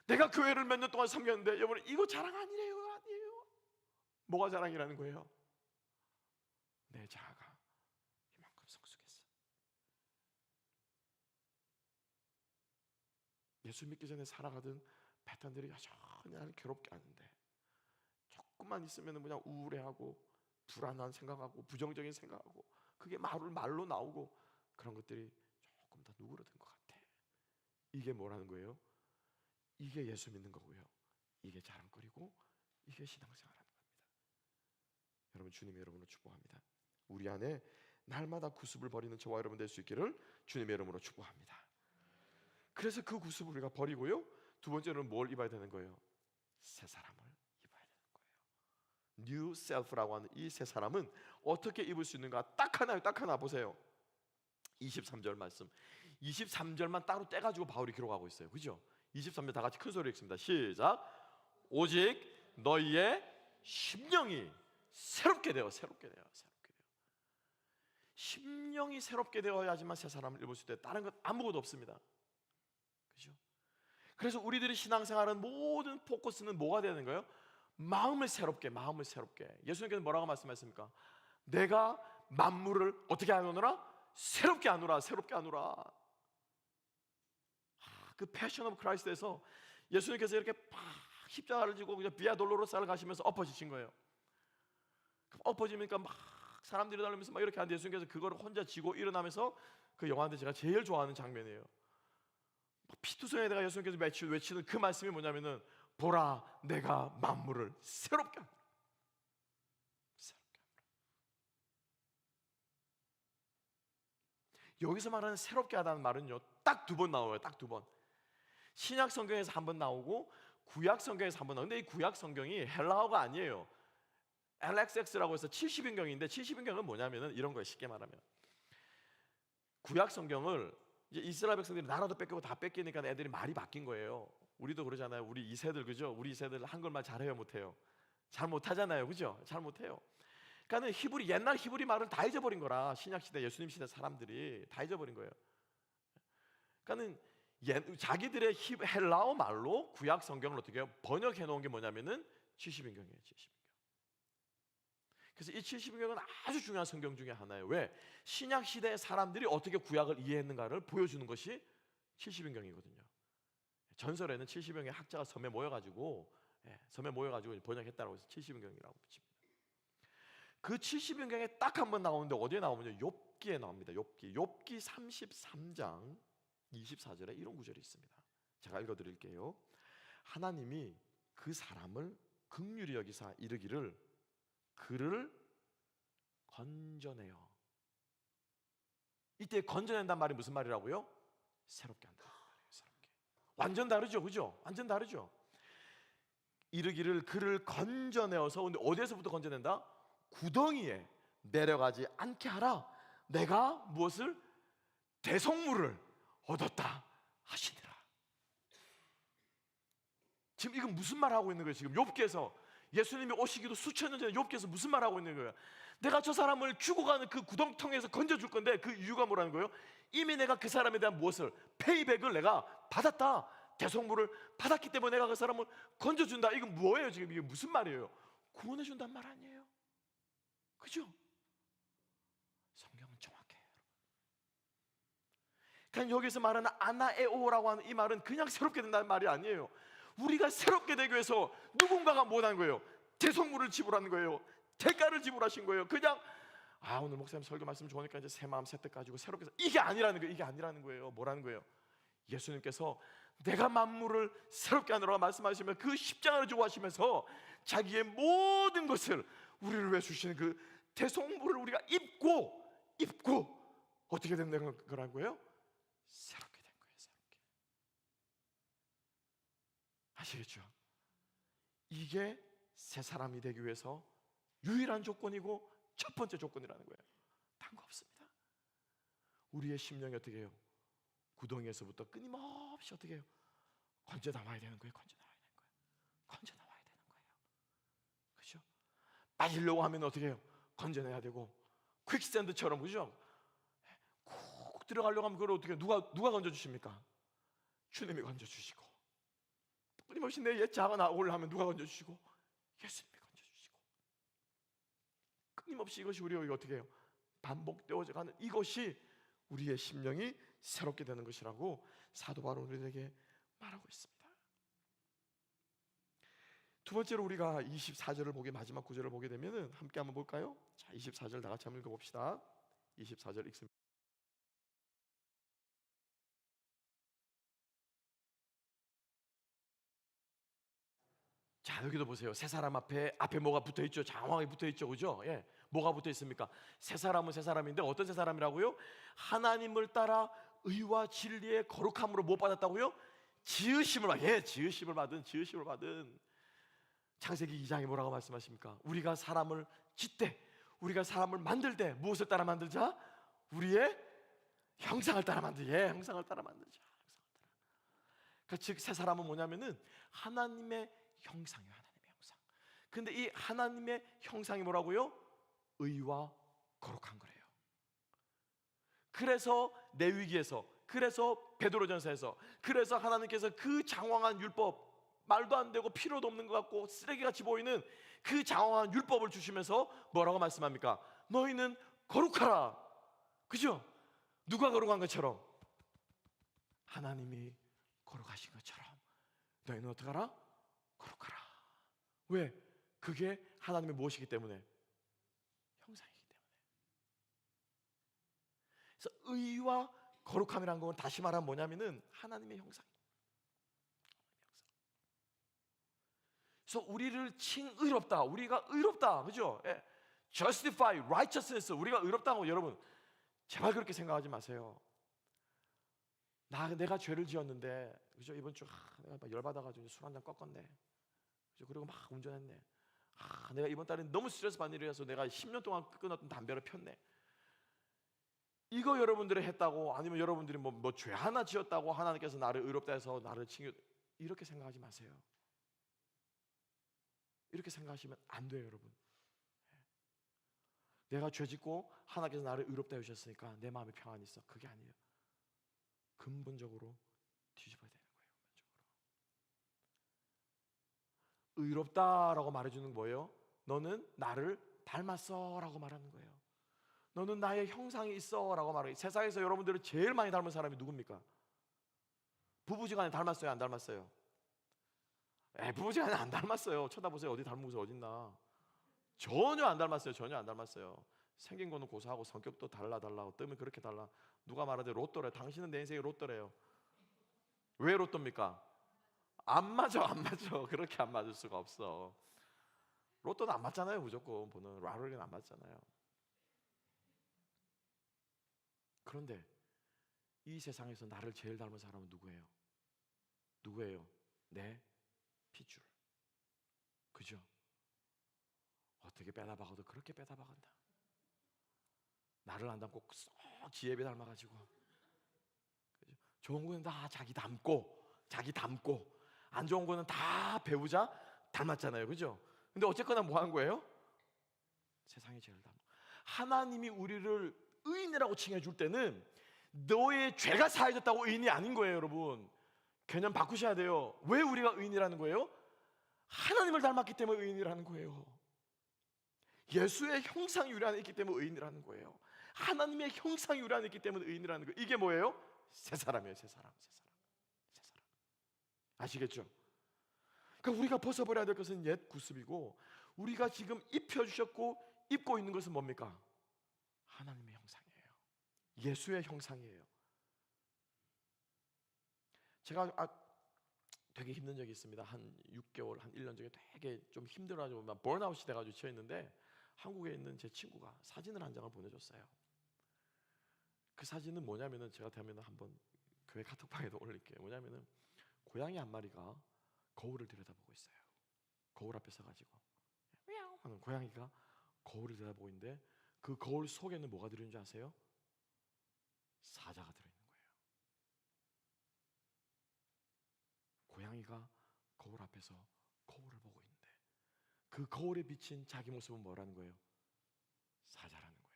내가 교회를 몇 년 동안 섬겼는데 여러분 이거 자랑 아니래요. 아니에요. 뭐가 자랑이라는 거예요? 내 자아가 이만큼 성숙했어. 예수 믿기 전에 살아가던 패턴들이 여전히 나를 괴롭게 하는데, 조금만 있으면 그냥 우울해하고 불안한 생각하고 부정적인 생각하고 그게 말로 나오고 그런 것들이 조금 더 누그러든 것 같아. 이게 뭐라는 거예요? 이게 예수 믿는 거고요. 이게 자랑거리고 이게 신앙생활하는 겁니다. 여러분, 주님이 여러분을 축복합니다. 우리 안에 날마다 구습을 버리는 저와 여러분 될 수 있기를 주님의 이름으로 축복합니다. 그래서 그 구습을 우리가 버리고요, 두 번째로는 뭘 입어야 되는 거예요? 새 사람을 입어야 되는 거예요. New Self라고 하는 이 새 사람은 어떻게 입을 수 있는가? 딱 하나요. 딱 하나 보세요. 23절 말씀, 23절만 따로 떼가지고 바울이 기록하고 있어요. 그죠? 23절 다 같이 큰 소리로 읽습니다. 시작. 오직 너희의 심령이 새롭게 되어. 심령이 새롭게 되어야지만 새 사람을 입을 수 있다. 다른 것 아무것도 없습니다. 그죠? 그래서 우리들이 신앙생활은 모든 포커스는 뭐가 되는 거예요? 마음을 새롭게. 예수님께서 뭐라고 말씀하셨습니까? 내가 만물을 어떻게 하노라? 새롭게 하노라. 그 패션 오브 크라이스트에서 예수님께서 이렇게 팍 십자가를 지고 그냥 비아 돌로로사를 가시면서 엎어지신 거예요. 엎어지니까 막 사람들이 달리면서 막 이렇게 하는데, 예수님께서 그거를 혼자 지고 일어나면서, 그 영화인데 제가 제일 좋아하는 장면이에요. 피투성에다가 예수님께서 외치는 그 말씀이 뭐냐면은, 보라 내가 만물을 새롭게 하노라. 여기서 말하는 새롭게 하다는 말은요, 딱 두 번 나와요. 딱 두 번. 신약 성경에서 한 번 나오고 구약 성경에서 한 번 나오는데, 이 구약 성경이 헬라어가 아니에요. LXX라고 해서 70인경인데 70인경은 뭐냐면은 이런 거예요. 쉽게 말하면 구약 성경을 이제 이스라엘 백성들이 나라도 뺏기고 다 뺏기니까 애들이 말이 바뀐 거예요. 우리도 그러잖아요. 우리 2세들, 그죠? 우리 2세들 한글말 잘해요, 못해요? 잘 못하잖아요, 그죠? 잘 못해요. 그러니까 옛날 히브리 말을 다 잊어버린 거라, 신약 시대, 예수님 시대 사람들이 다 잊어버린 거예요. 그러니까는 자기들의 헬라어 말로 구약 성경을 어떻게 해요? 번역해 놓은 게 뭐냐면은 70인경이에요. 70인경. 그래서 이 70인경은 아주 중요한 성경 중에 하나예요. 왜? 신약 시대의 사람들이 어떻게 구약을 이해했는가를 보여주는 것이 70인경이거든요. 전설에는 70인경의 학자가 섬에 모여가지고 번역했다고 해서 70인경이라고 붙입니다. 그 70인경에 딱 한 번 나오는데 어디에 나오면요? 욥기에 나옵니다. 욥기 33장 24절에 이런 구절이 있습니다. 제가 읽어드릴게요. 하나님이 그 사람을 긍휼히 여기사 이르기를 그를 건져내요. 이때 건져낸단 말이 무슨 말이라고요? 새롭게 한다는 말이에요. 새롭게. 완전 다르죠, 그죠? 완전 다르죠. 이르기를 그를 건져내어서, 근데 어디에서부터 건져낸다? 구덩이에 내려가지 않게 하라. 내가 무엇을? 대속물을 얻었다 하시니라. 지금 이건 무슨 말 하고 있는 거예요? 지금 욥기에서 예수님이 오시기도 수천 년 전에 욥기에서 무슨 말 하고 있는 거예요? 내가 저 사람을 죽어가는 그 구덩텅에서 건져줄 건데, 그 이유가 뭐라는 거예요? 이미 내가 그 사람에 대한 무엇을? 페이백을 내가 받았다. 대속물을 받았기 때문에 내가 그 사람을 건져준다. 이건 뭐예요? 지금 이게 무슨 말이에요? 구원해준단 말 아니에요? 그죠? 성경은 정확해요. 그러니까 여기서 말하는 아나에오라고 하는 이 말은 그냥 새롭게 된다는 말이 아니에요. 우리가 새롭게 되기 위해서 누군가가 뭐한 거예요? 대속물을 지불하는 거예요. 대가를 지불하신 거예요. 그냥 오늘 목사님 설교 말씀 좋으니까 이제 새 마음 새 뜻 가지고 새롭게 이게 아니라는 거예요. 이게 아니라는 거예요. 뭐라는 거예요? 예수님께서 내가 만물을 새롭게 하노라 말씀하시면 그 십자가를 지고 하시면서 자기의 모든 것을 우리를 위해 주시는 그 대속물을 우리가 입고 어떻게 된다는 거라는 거예요? 새롭게 된 거예요. 새롭게. 아시겠죠? 이게 새 사람이 되기 위해서 유일한 조건이고 첫 번째 조건이라는 거예요. 다른 거 없습니다. 우리의 심령이 어떻게 해요? 구덩이에서부터 끊임없이 어떻게 해요? 건져 나와야 되는 거예요. 건져 나와야 되는 거예요. 그렇죠? 빠지려고 하면 어떻게 해요? 건져내야 되고, 퀵샌드처럼, 그죠? 콕 들어가려고 하면 그걸 어떻게 누가 건져주십니까? 주님이 건져주시고, 끊임없이 내 옛 자아가 나오려 하면 누가 건져주시고? 예수님이 건져주시고, 끊임없이 이것이 우리에게 어떻게 해요? 반복되어져 가는 이것이 우리의 심령이 새롭게 되는 것이라고 사도 바울은 우리에게 말하고 있습니다. 두 번째로 우리가 24절을 보게, 마지막 구절을 보게 되면은 함께 한번 볼까요? 자, 24절 다 같이 한번 읽어봅시다. 24절 읽습니다. 자, 여기도 보세요. 세 사람 앞에 뭐가 붙어 있죠? 장황하게 붙어 있죠, 그죠? 예, 뭐가 붙어 있습니까? 세 사람은 세 사람인데 어떤 세 사람이라고요? 하나님을 따라 의와 진리의 거룩함으로 못 받았다고요? 지으심을 받은. 창세기 2장에 뭐라고 말씀하십니까? 우리가 사람을 짓되, 우리가 사람을 만들 때 무엇을 따라 만들자? 우리의 형상을 따라 만들자. 형상을 따라 만들자. 그러니까 즉 세 사람은 뭐냐면은 하나님의 형상이에요. 하나님의 형상. 근데 이 하나님의 형상이 뭐라고요? 의와 거룩한 거래요. 그래서 레위기에서, 그래서 베드로전서에서, 그래서 하나님께서 그 장황한 율법, 말도 안 되고 필요도 없는 것 같고 쓰레기같이 보이는 그 장황한 율법을 주시면서 뭐라고 말씀합니까? 너희는 거룩하라. 그죠? 누가 거룩한 것처럼? 하나님이 거룩하신 것처럼 너희는 어떻게 하라? 거룩하라. 왜? 그게 하나님의 무엇이기 때문에? 형상이기 때문에. 그래서 의와 거룩함이라는 건 다시 말하면 뭐냐면은 하나님의 형상. 그래서 우리를 칭의롭다, 우리가 의롭다, 그죠? 예. justify, righteousness, 우리가 의롭다고. 여러분 제발 그렇게 생각하지 마세요. 내가 죄를 지었는데, 그죠? 이번 주 내가 막 열받아가지고 술 한잔 꺾었네, 그죠? 그리고 막 운전했네. 내가 이번 달에 너무 스트레스 받는 일이라서 내가 10년 동안 끊었던 담배를 폈네. 이거 여러분들이 했다고, 아니면 여러분들이 뭐 죄 하나 지었다고 하나님께서 나를 의롭다 해서 나를 칭의, 이렇게 생각하지 마세요. 이렇게 생각하시면 안 돼요, 여러분. 내가 죄 짓고 하나님께서 나를 의롭다 해주셨으니까 내 마음에 평안이 있어. 그게 아니에요. 근본적으로 뒤집어야 되는 거예요. 근본적으로. 의롭다라고 말해주는 뭐예요? 너는 나를 닮았어 라고 말하는 거예요. 너는 나의 형상이 있어 라고 말해요. 세상에서 여러분들을 제일 많이 닮은 사람이 누굽니까? 부부지간에 닮았어요, 안 닮았어요? 부부지간에 안 닮았어요. 쳐다보세요. 어디 닮은 곳이 어딨나? 전혀 안 닮았어요. 전혀 안 닮았어요. 생긴 거는 고사하고 성격도 달라. 어쩌면 그렇게 달라. 누가 말하되 로또래. 당신은 내 인생의 로또래요. 왜 로또입니까? 안 맞아. 그렇게 안 맞을 수가 없어. 로또는 안 맞잖아요. 무조건 보는 라로리는 안 맞잖아요. 그런데 이 세상에서 나를 제일 닮은 사람은 누구예요? 내 핏줄. 그죠? 어떻게 빼다박아도 그렇게 빼다박은다. 나를 안 닮고 쏙 지혜비 닮아가지고, 그죠? 좋은 거는 다 자기 닮고 안 좋은 거는 다 배우자 닮았잖아요. 그죠? 근데 어쨌거나 뭐 하는 거예요? 세상이 제일 닮아. 하나님이 우리를 의인이라고 칭해 줄 때는 너의 죄가 사해졌다고 의인이 아닌 거예요. 여러분 개념 바꾸셔야 돼요. 왜 우리가 의인이라는 거예요? 하나님을 닮았기 때문에 의인이라는 거예요. 예수의 형상이 우리 안에 있기 때문에 의인이라는 거예요. 하나님의 형상이 우리 안에 있기 때문에 의인이라는 거예요. 이게 뭐예요? 새 사람이에요. 새 사람. 아시겠죠? 그러니까 우리가 벗어버려야 될 것은 옛 구습이고, 우리가 지금 입혀주셨고 입고 있는 것은 뭡니까? 하나님의 형상이에요. 예수의 형상이에요. 제가 되게 힘든 적이 있습니다. 한 6개월, 한 1년 전에 되게 좀 힘들어가지고 막 번아웃이 돼가지고 치여있는데, 한국에 있는 제 친구가 사진을 한 장을 보내줬어요. 그 사진은 뭐냐면은, 제가 되면 한번 교회 카톡방에도 올릴게요. 뭐냐면은 고양이 한 마리가 거울을 들여다보고 있어요. 거울 앞에 서가지고 미야옹 하는 고양이가 거울을 들여다보고 있는데, 그 거울 속에는 뭐가 들어있는 줄 아세요? 사자가 들어있는 거예요. 고양이가 거울 앞에서 거울을 보고 있는데, 그 거울에 비친 자기 모습은 뭐라는 거예요? 사자라는 거예요.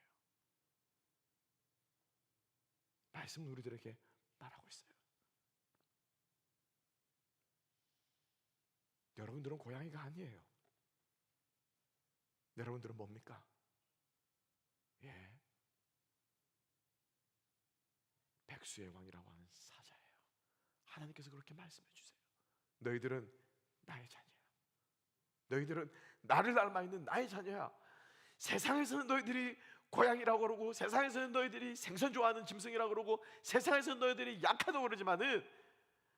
말씀은 우리들에게 말하고 있어요. 여러분들은 고양이가 아니에요. 여러분들은 뭡니까? 백수의 왕이라고 하는 사자예요. 하나님께서 그렇게 말씀해 주세요. 너희들은 나의 자녀야. 너희들은 나를 닮아 있는 나의 자녀야. 세상에서는 너희들이 고양이라고 그러고, 세상에서는 너희들이 생선 좋아하는 짐승이라고 그러고, 세상에서는 너희들이 약하다고 그러지만은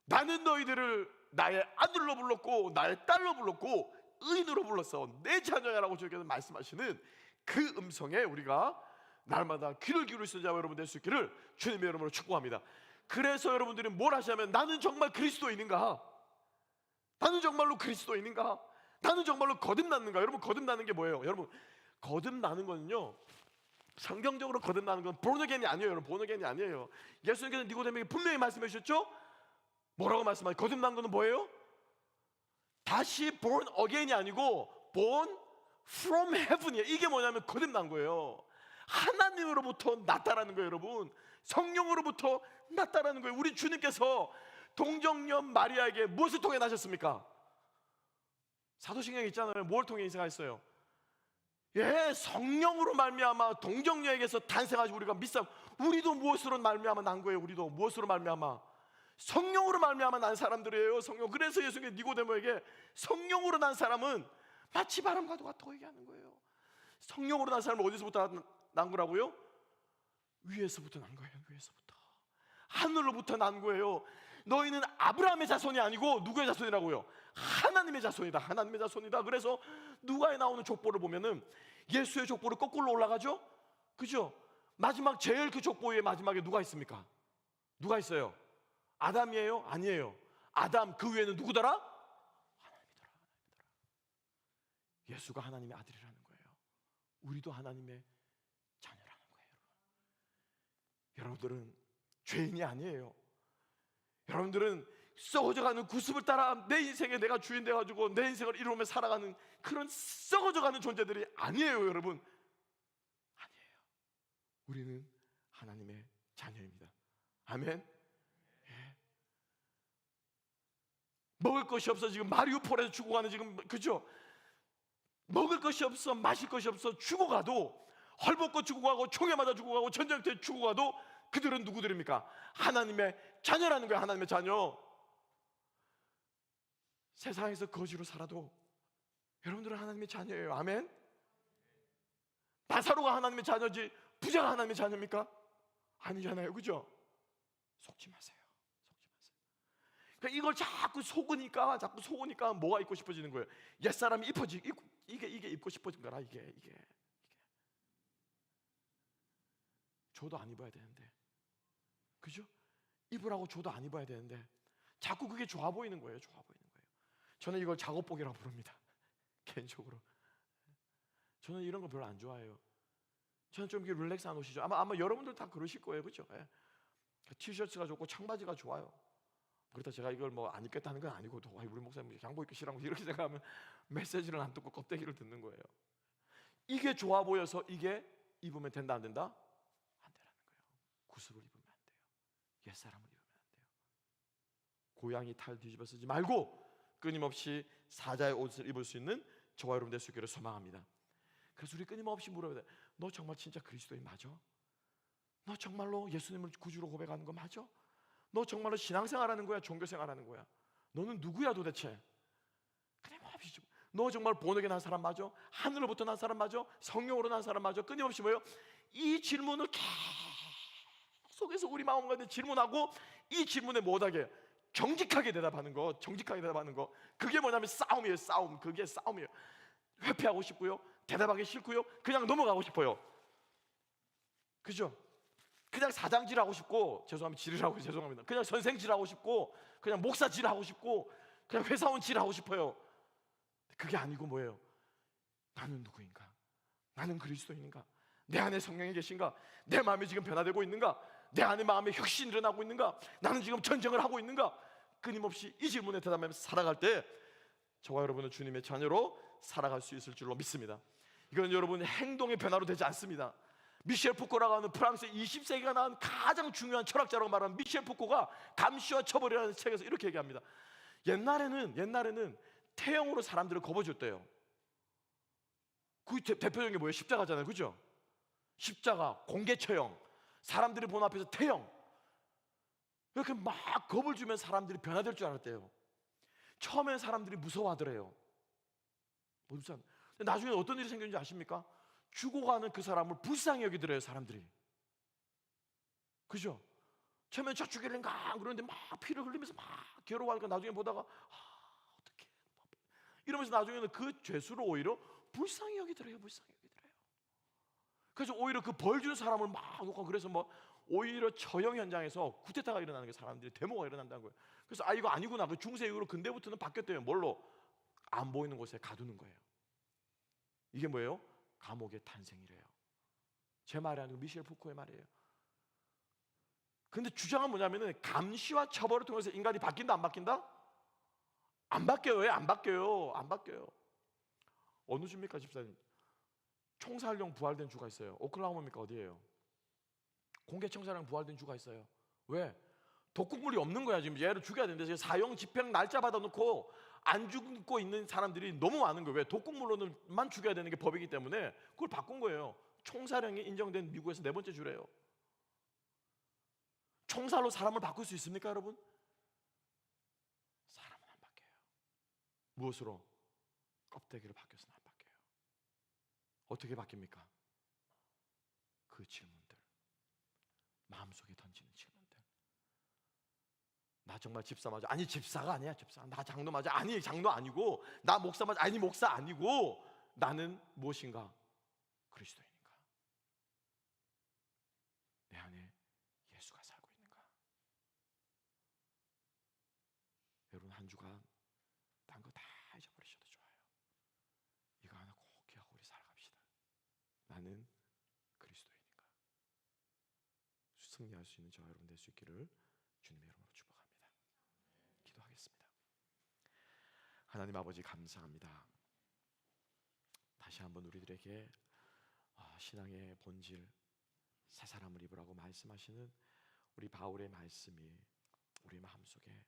나는 너희들을 나의 아들로 불렀고 나의 딸로 불렀고 의인으로 불렀어. 내 자녀야라고 저에게서 말씀하시는 그 음성에 우리가 날마다 귀를 기울일 수 있는 자와 여러분 될 수 있기를 주님의 이름으로 축복합니다. 그래서 여러분들이 뭘 하시냐면, 나는 정말 그리스도인인가? 나는 정말로 그리스도인인가? 나는 정말로 거듭났는가? 여러분, 거듭나는 게 뭐예요? 여러분, 거듭나는 거는요, 성경적으로 거듭나는 건 born-again이 아니에요. 여러분, born-again이 아니에요. 예수님께서 니고데모에게 분명히 말씀해 주셨죠? 뭐라고 말씀하세요? 거듭난 거는 뭐예요? 다시 born again이 아니고 born from heaven이에요. 이게 뭐냐면 거듭난 거예요. 하나님으로부터 났다라는 거예요. 여러분, 성령으로부터 났다라는 거예요. 우리 주님께서 동정녀 마리아에게 무엇을 통해 나셨습니까? 사도신경에 있잖아요. 뭘 통해 인생하셨어요? 예, 성령으로 말미암아 동정녀에게서 탄생하시고 우리가 믿사, 우리도 무엇으로 말미암아 난 거예요? 우리도 무엇으로 말미암아? 성령으로 말미암아 난 사람들이에요. 성령. 그래서 예수님께 니고데모에게 성령으로 난 사람은 마치 바람과도 같다고 얘기하는 거예요. 성령으로 난 사람은 어디서부터 난 거라고요? 위에서부터 난 거예요. 위에서부터, 하늘로부터 난 거예요. 너희는 아브라함의 자손이 아니고 누구의 자손이라고요? 하나님의 자손이다. 하나님의 자손이다. 그래서 누가에 나오는 족보를 보면은 예수의 족보를 거꾸로 올라가죠? 그죠? 마지막 제일 그 족보 위에 마지막에 누가 있습니까? 누가 있어요? 아담이에요? 아니에요. 아담 그 위에는 누구더라? 하나님이더라. 하나님이더라. 예수가 하나님의 아들이라는 거예요. 우리도 하나님의 자녀라는 거예요. 여러분들은 죄인이 아니에요. 여러분들은 썩어져가는 구습을 따라 내 인생에 내가 주인 돼가지고 내 인생을 이루며 살아가는 그런 썩어져가는 존재들이 아니에요. 여러분, 아니에요. 우리는 하나님의 자녀입니다. 아멘. 예. 먹을 것이 없어 지금 마리우폴에서 죽어가는 지금, 그죠? 먹을 것이 없어, 마실 것이 없어 죽어가도, 헐벗고 죽어가고 총에 맞아 죽어가고 전쟁터에 죽어가도 그들은 누구들입니까? 하나님의 자녀라는 거예요. 하나님의 자녀. 세상에서 거지로 살아도 여러분들은 하나님의 자녀예요. 아멘. 나사로가 하나님의 자녀지 부자가 하나님의 자녀입니까? 아니잖아요. 그죠? 속지 마세요. 속지 마세요. 그러니까 이걸 자꾸 속으니까 뭐가 입고 싶어지는 거예요? 옛사람이 이게 입고 싶어진 거라. 이게 저도 안 입어야 되는데, 그죠? 입으라고 저도 안 입어야 되는데 자꾸 그게 좋아 보이는 거예요. 좋아 보이는 거예요. 저는 이걸 작업복이라고 부릅니다. 개인적으로 저는 이런 거 별로 안 좋아해요. 저는 좀 이렇게 릴렉스한 옷이죠. 아마 여러분들 다 그러실 거예요. 그죠? 예. 티셔츠가 좋고 청바지가 좋아요. 그렇다 제가 이걸 뭐 안 입겠다는 건 아니고, 우리 목사님 양복 입기 싫어하고 이렇게 생각하면 메시지를 안 듣고 껍데기를 듣는 거예요. 이게 좋아 보여서 이게 입으면 된다 안 된다? 안 되라는 거예요. 구습을 입으면 안 돼요. 옛사람을 입으면 안 돼요. 고양이 탈 뒤집어 쓰지 말고 끊임없이 사자의 옷을 입을 수 있는 저와 여러분 될 수 있기를 소망합니다. 그래서 우리 끊임없이 물어야 돼. 너 정말 진짜 그리스도인 맞아? 너 정말로 예수님을 구주로 고백하는 거 맞아? 너 정말로 신앙생활하는 거야? 종교생활하는 거야? 너는 누구야 도대체? 끊임없이 너 정말 본에게 난 사람 맞아? 하늘로부터 난 사람 맞아? 성령으로 난 사람 맞아? 끊임없이 뭐예요? 이 질문을 계속해서 우리 마음 가운데 질문하고, 이 질문에 못하게 정직하게 대답하는 거, 그게 뭐냐면 싸움이에요. 싸움. 그게 싸움이에요. 회피하고 싶고요, 대답하기 싫고요, 그냥 넘어가고 싶어요. 그죠? 그냥 사장질하고 싶고, 죄송합니다. 그냥 선생질하고 싶고, 그냥 목사질하고 싶고, 그냥 회사원질하고 싶어요. 그게 아니고 뭐예요? 나는 누구인가? 나는 그리스도인인가? 내 안에 성령이 계신가? 내 마음이 지금 변화되고 있는가? 내 안에 마음에 혁신이 일어나고 있는가? 나는 지금 전쟁을 하고 있는가? 끊임없이 이 질문에 대답하면서 살아갈 때 저와 여러분은 주님의 자녀로 살아갈 수 있을 줄로 믿습니다. 이건 여러분 행동의 변화로 되지 않습니다. 미셸 푸코라고 하는 프랑스 20세기가 낳은 가장 중요한 철학자라고 말하는 미셸 푸코가 감시와 처벌이라는 책에서 이렇게 얘기합니다. 옛날에는 태형으로 사람들을 겁어줬대요. 그 대표적인 게 뭐예요? 십자가잖아요. 그죠? 십자가, 공개 처형, 사람들이 보는 앞에서 태형. 이렇게 막 겁을 주면 사람들이 변화될 줄 알았대요. 처음엔 사람들이 무서워하더래요. 나중에 어떤 일이 생겼는지 아십니까? 죽어가는 그 사람을 불쌍히 여기더래요, 사람들이. 그죠? 처음엔 저 죽일는가 그러는데 막 피를 흘리면서 막 괴로워하니까 나중에 보다가 어떡해 이러면서 나중에는 그 죄수를 오히려 불쌍히 여기더래요. 불쌍히 여기더래요. 그래서 오히려 그 벌 준 사람을 막 욕하고, 그래서 뭐 오히려 처형 현장에서 쿠데타가 일어나는 게, 사람들이 데모가 일어난다는 거예요. 그래서 이거 아니구나. 그 중세 이후로 근대부터는 바뀌었대요. 뭘로? 안 보이는 곳에 가두는 거예요. 이게 뭐예요? 감옥의 탄생이래요. 제 말이 아니고 미셸 푸코의 말이에요. 근데 주장은 뭐냐면은 감시와 처벌을 통해서 인간이 바뀐다, 안 바뀐다? 안 바뀌어요. 왜 안 바뀌어요? 안 바뀌어요. 어느 주입니까, 집사님? 총살령 부활된 주가 있어요. 오클라호마입니까? 어디예요? 공개 청사령 부활된 주가 있어요. 왜? 독극물이 없는 거야. 지금 얘를 죽여야 되는데 사형 집행 날짜 받아놓고 안 죽고 있는 사람들이 너무 많은 거예요. 왜? 독극물로만 죽여야 되는 게 법이기 때문에 그걸 바꾼 거예요. 총살령이 인정된 미국에서 4번째 주래요. 총살로 사람을 바꿀 수 있습니까, 여러분? 사람은 안 바뀌어요. 무엇으로? 껍데기로 바뀌어서는 안 바뀌어요. 어떻게 바뀝니까? 그 질문들, 마음속에 던지는 질문들. 나 정말 집사 맞아? 아니 집사가 아니야. 집사. 나 장로 맞아? 아니 장로 아니고. 나 목사 맞아? 아니 목사 아니고. 나는 무엇인가? 그리스도인인가? 내 안에 예수가 살고 있는가? 여러분, 한 주간 딴 거 다 잊어버리셔도 좋아요. 이거 하나 꼭 기억하고 우리 살아갑시다. 나는 그리스도인인가? 승리할 수 있는 저와 여러분 될 수 있기를 주님의 이름으로 축복합니다. 기도하겠습니다. 하나님 아버지, 감사합니다. 다시 한번 우리들에게 신앙의 본질, 새 사람을 입으라고 말씀하시는 우리 바울의 말씀이 우리 마음속에